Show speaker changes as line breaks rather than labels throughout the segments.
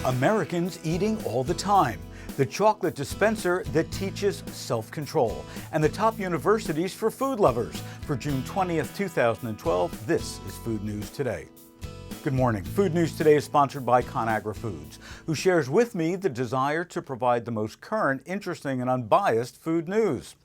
Americans eating all the time, the chocolate dispenser that teaches self-control, and the top universities for food lovers. For June 20th, 2012, this is Food News Today. Good morning. Food News Today is sponsored by ConAgra Foods, who shares with me the desire to provide the most current, interesting, and unbiased food news.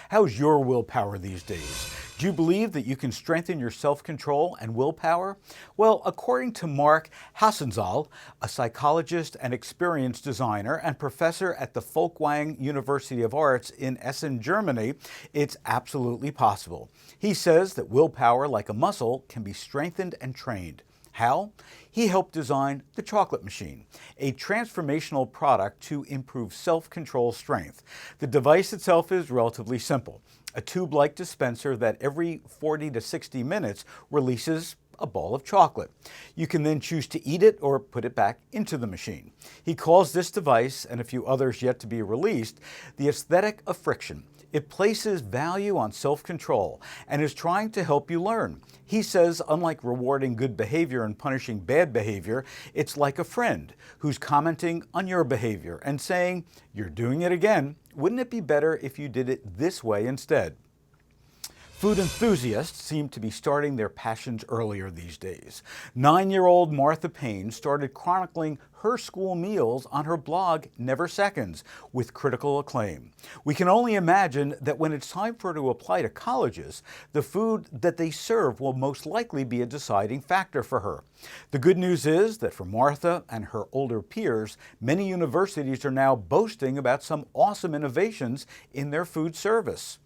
How's your willpower these days? Do you believe that you can strengthen your self-control and willpower? Well, according to Mark Hassenzahl, a psychologist and experienced designer and professor at the Folkwang University of Arts in Essen, Germany, it's absolutely possible. He says that willpower, like a muscle, can be strengthened and trained. How? He helped design the chocolate machine, a transformational product to improve self-control strength. The device itself is relatively simple, a tube-like dispenser that every 40 to 60 minutes releases a ball of chocolate. You can then choose to eat it or put it back into the machine. He calls this device, and a few others yet to be released, the aesthetic of friction. It places value on self-control and is trying to help you learn. He says, unlike rewarding good behavior and punishing bad behavior, it's like a friend who's commenting on your behavior and saying, "You're doing it again. Wouldn't it be better if you did it this way instead?" Food enthusiasts seem to be starting their passions earlier these days. 9-year-old Martha Payne started chronicling her school meals on her blog, Never Seconds, with critical acclaim. We can only imagine that when it's time for her to apply to colleges, the food that they serve will most likely be a deciding factor for her. The good news is that for Martha and her older peers, many universities are now boasting about some awesome innovations in their food service.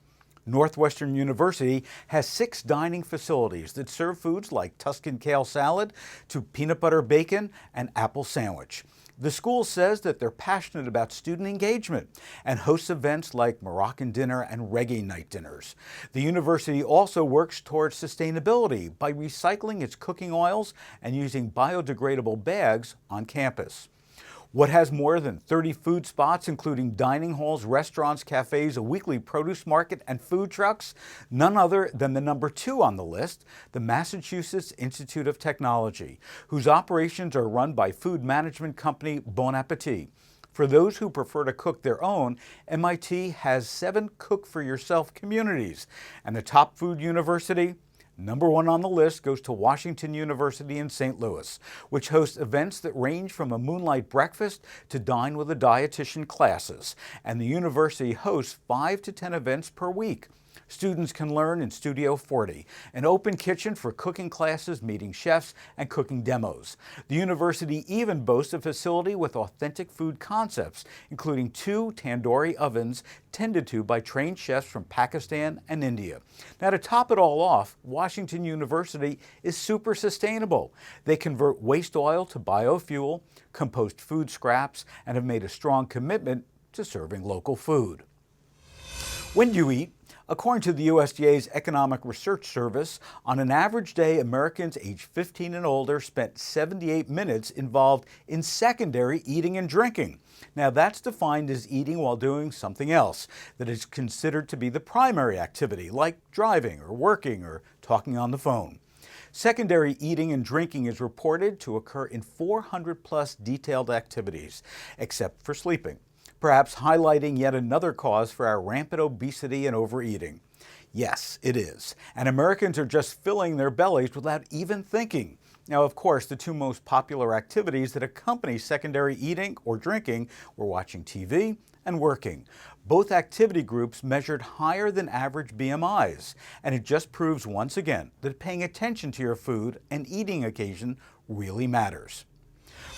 Northwestern University has 6 dining facilities that serve foods like Tuscan kale salad to peanut butter bacon and apple sandwich. The school says that they're passionate about student engagement and hosts events like Moroccan dinner and reggae night dinners. The university also works towards sustainability by recycling its cooking oils and using biodegradable bags on campus. What has more than 30 food spots, including dining halls, restaurants, cafes, a weekly produce market, and food trucks? None other than the number 2 on the list, the Massachusetts Institute of Technology, whose operations are run by food management company Bon Appetit. For those who prefer to cook their own, MIT has 7 cook-for-yourself communities. And the top food university? Number 1 on the list goes to Washington University in St. Louis, which hosts events that range from a moonlight breakfast to dine with a dietitian classes. And the university hosts 5 to 10 events per week. Students can learn in Studio 40, an open kitchen for cooking classes, meeting chefs, and cooking demos. The university even boasts a facility with authentic food concepts, including 2 tandoori ovens tended to by trained chefs from Pakistan and India. Now, to top it all off, Washington University is super sustainable. They convert waste oil to biofuel, compost food scraps, and have made a strong commitment to serving local food. When do you eat? According to the USDA's Economic Research Service, on an average day, Americans aged 15 and older spent 78 minutes involved in secondary eating and drinking. Now, that's defined as eating while doing something else that is considered to be the primary activity, like driving or working or talking on the phone. Secondary eating and drinking is reported to occur in 400-plus detailed activities, except for sleeping, perhaps highlighting yet another cause for our rampant obesity and overeating. Yes, it is. And Americans are just filling their bellies without even thinking. Now, of course, the 2 most popular activities that accompany secondary eating or drinking were watching TV and working. Both activity groups measured higher than average BMIs, and it just proves once again that paying attention to your food and eating occasion really matters.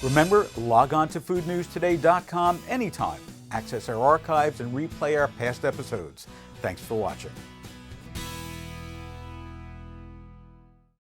Remember, log on to foodnewstoday.com anytime. Access our archives and replay our past episodes. Thanks for watching.